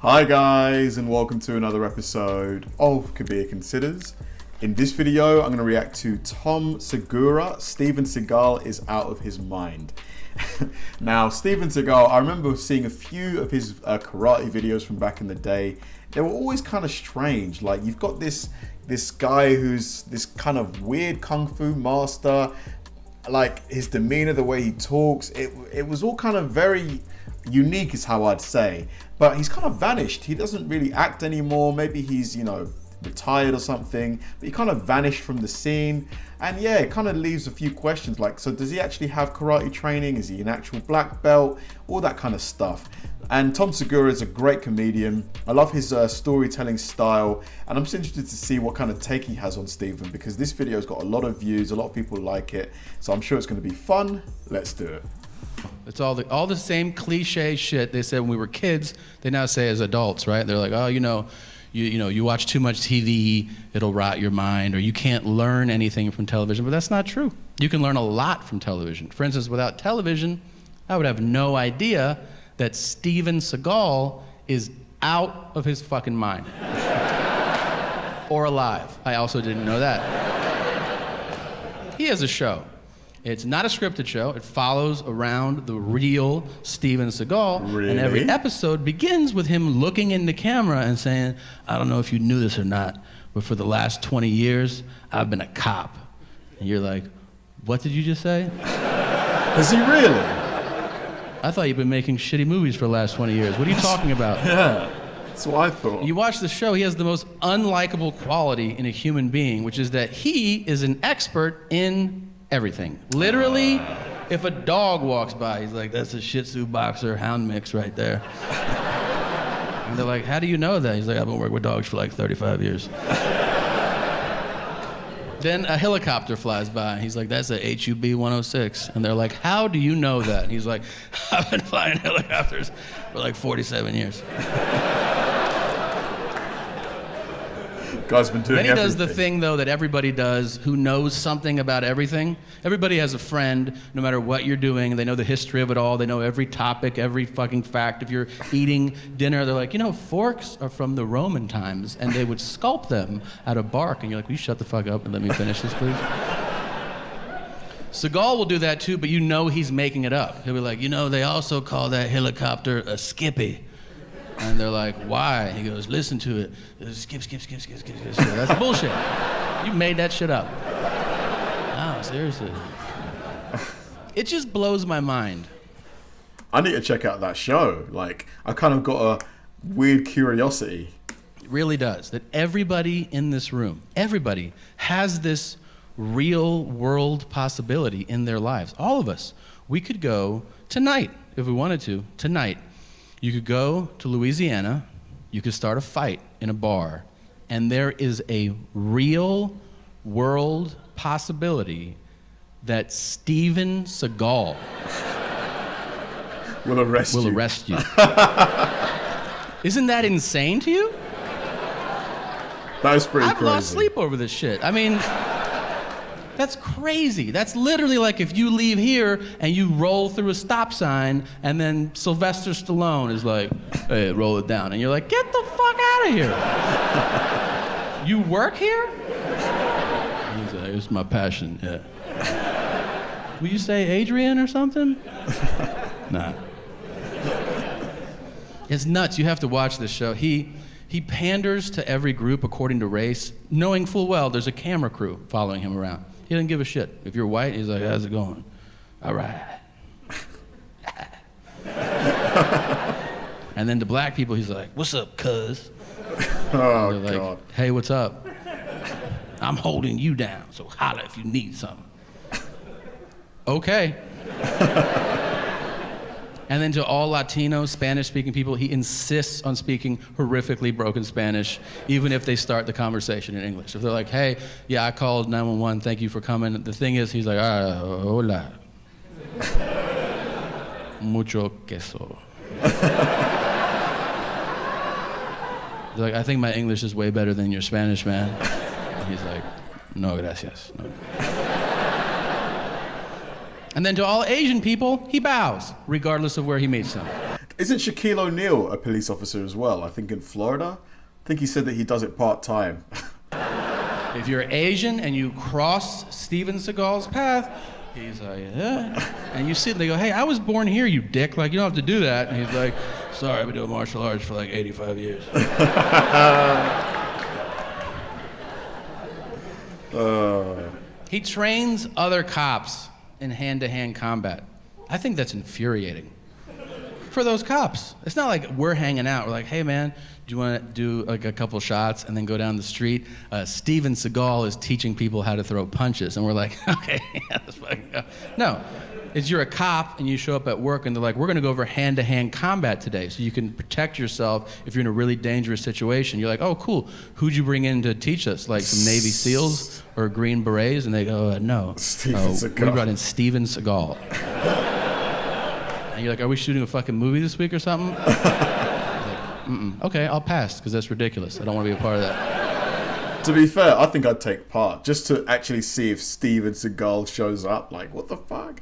Hi guys, and welcome to another episode of Kabir Considers. In this video, I'm going to react to Tom Segura. Steven Seagal is out of his mind. Now, Steven Seagal, I remember seeing a few of his karate videos from back in the day. They were always kind of strange. Like, you've got this guy who's this kind of weird kung fu master. Like, his demeanor, the way he talks, it was all kind of very unique is how I'd say, but he's kind of vanished. He doesn't really act anymore. Maybe he's, retired or something, but he kind of vanished from the scene. And yeah, it kind of leaves a few questions like, so does he actually have karate training? Is he an actual black belt? All that kind of stuff. And Tom Segura is a great comedian. I love his storytelling style, and I'm just interested to see what kind of take he has on Steven, because this video's got a lot of views, a lot of people like it, so I'm sure it's going to be fun. Let's do it. It's all the same cliche shit they said when we were kids. They now say as adults, right? They're like, oh, you watch too much TV, it'll rot your mind, or you can't learn anything from television. But that's not true. You can learn a lot from television. For instance, without television, I would have no idea that Steven Seagal is out of his fucking mind. Or alive. I also didn't know that. He has a show. It's not a scripted show. It follows around the real Steven Seagal. Really? And every episode begins with him looking in the camera and saying, I don't know if you knew this or not, but for the last 20 years, I've been a cop. And you're like, what did you just say? Is he really? I thought you've been making shitty movies for the last 20 years. What are you talking about? Yeah, that's what I thought. You watch the show, he has the most unlikable quality in a human being, which is that he is an expert in everything. Literally, if a dog walks by, he's like, that's a Shih Tzu boxer hound mix right there. And they're like, how do you know that? He's like, I've been working with dogs for like 35 years. Then a helicopter flies by, and he's like, that's a HUB 106. And they're like, how do you know that? And he's like, I've been flying helicopters for like 47 years. Guy's been doing Then he does everything. the thing, though, that everybody does who knows something about everything. Everybody has a friend, no matter what you're doing. They know the history of it all. They know every topic, every fucking fact. If you're eating dinner, they're like, forks are from the Roman times, and they would sculpt them out of bark. And you're like, will you shut the fuck up and let me finish this, please? Seagal will do that, too, but he's making it up. He'll be like, they also call that helicopter a skippy. And they're like, why? He goes, listen to it. Skip. That's bullshit. You made that shit up. Oh, seriously. It just blows my mind. I need to check out that show. Like, I kind of got a weird curiosity. It really does. That everybody in this room, everybody has this real world possibility in their lives. All of us. We could go tonight, if we wanted to, tonight. You could go to Louisiana, you could start a fight in a bar, and there is a real world possibility that Steven Seagal will arrest you. Isn't that insane to you? That is pretty I've crazy. lost sleep over this shit. I mean, that's crazy. That's literally like if you leave here and you roll through a stop sign and then Sylvester Stallone is like, hey, roll it down. And you're like, get the fuck out of here. You work here? He's like, it's my passion, yeah. Will you say Adrian or something? Nah. It's nuts. You have to watch this show. He panders to every group according to race, knowing full well there's a camera crew following him around. He doesn't give a shit. If you're white, he's like, how's it going? All right. And then to black people, he's like, what's up, cuz? Oh, they're like, God. hey, what's up? I'm holding you down, so holla if you need something. Okay. And then to all Latino, Spanish-speaking people, he insists on speaking horrifically broken Spanish, even if they start the conversation in English. If they're like, hey, yeah, I called 911, thank you for coming. The thing is, he's like, hola. Mucho queso. He's like, I think my English is way better than your Spanish, man. And he's like, no, gracias. No. And then to all Asian people, he bows, regardless of where he meets them. Isn't Shaquille O'Neal a police officer as well? I think in Florida. I think he said that he does it part-time. If you're Asian and you cross Steven Seagal's path, he's like, yeah. And you see it, they go, hey, I was born here, you dick. Like, you don't have to do that. And he's like, sorry, I've been doing martial arts for like 85 years. He trains other cops in hand-to-hand combat. I think that's infuriating for those cops. It's not like we're hanging out. We're like, hey, man, do you want to do like a couple shots and then go down the street? Steven Seagal is teaching people how to throw punches. And we're like, okay, yeah, let's fucking go. No, it's you're a cop and you show up at work and they're like, we're going to go over hand-to-hand combat today so you can protect yourself if you're in a really dangerous situation. You're like, oh, cool. Who'd you bring in to teach us? Like some Navy SEALs or Green Berets? And they go, no. We brought in Steven Seagal. And you're like, are we shooting a fucking movie this week or something? Like, okay, I'll pass because that's ridiculous. I don't want to be a part of that. To be fair, I think I'd take part just to actually see if Steven Seagal shows up. Like, what the fuck?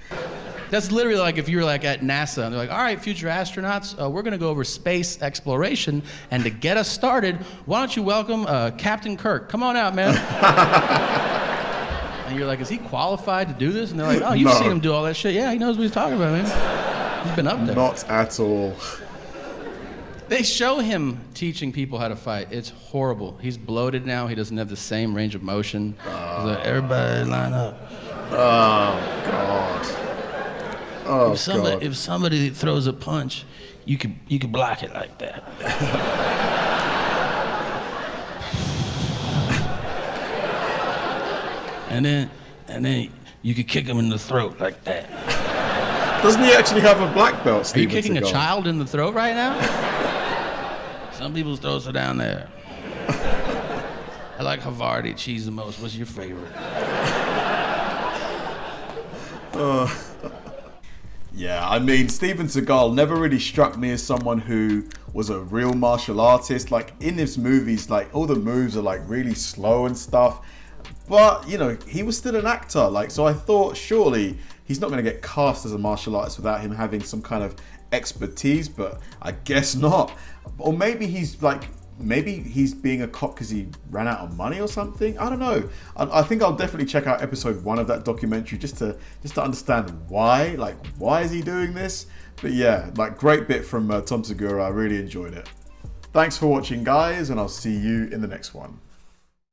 That's literally like if you're like at NASA and they're like, all right, future astronauts, we're going to go over space exploration. And to get us started, why don't you welcome Captain Kirk? Come on out, man. And you're like, is he qualified to do this? And they're like, oh, you've seen him do all that shit. Yeah, he knows what he's talking about, man. He's been up there. Not at all. They show him teaching people how to fight. It's horrible. He's bloated now. He doesn't have the same range of motion. He's like, everybody line up. Oh, God. Oh, If somebody throws a punch, you can block it like that. and then you can kick him in the throat like that. Doesn't he actually have a black belt, Steven Are you kicking Seagal? a child in the throat right now? Some people's throats are down there. I like Havarti cheese the most. What's your favorite? Yeah, I mean, Steven Seagal never really struck me as someone who was a real martial artist. Like, in his movies, like, all the moves are, like, really slow and stuff. But, you know, he was still an actor. Like, so I thought, surely he's not going to get cast as a martial artist without him having some kind of expertise, but I guess not. Or maybe he's being a cop because he ran out of money or something. I don't know. I think I'll definitely check out episode 1 of that documentary just to understand why. Like, why is he doing this? But yeah, like, great bit from Tom Segura. I really enjoyed it. Thanks for watching, guys, and I'll see you in the next one.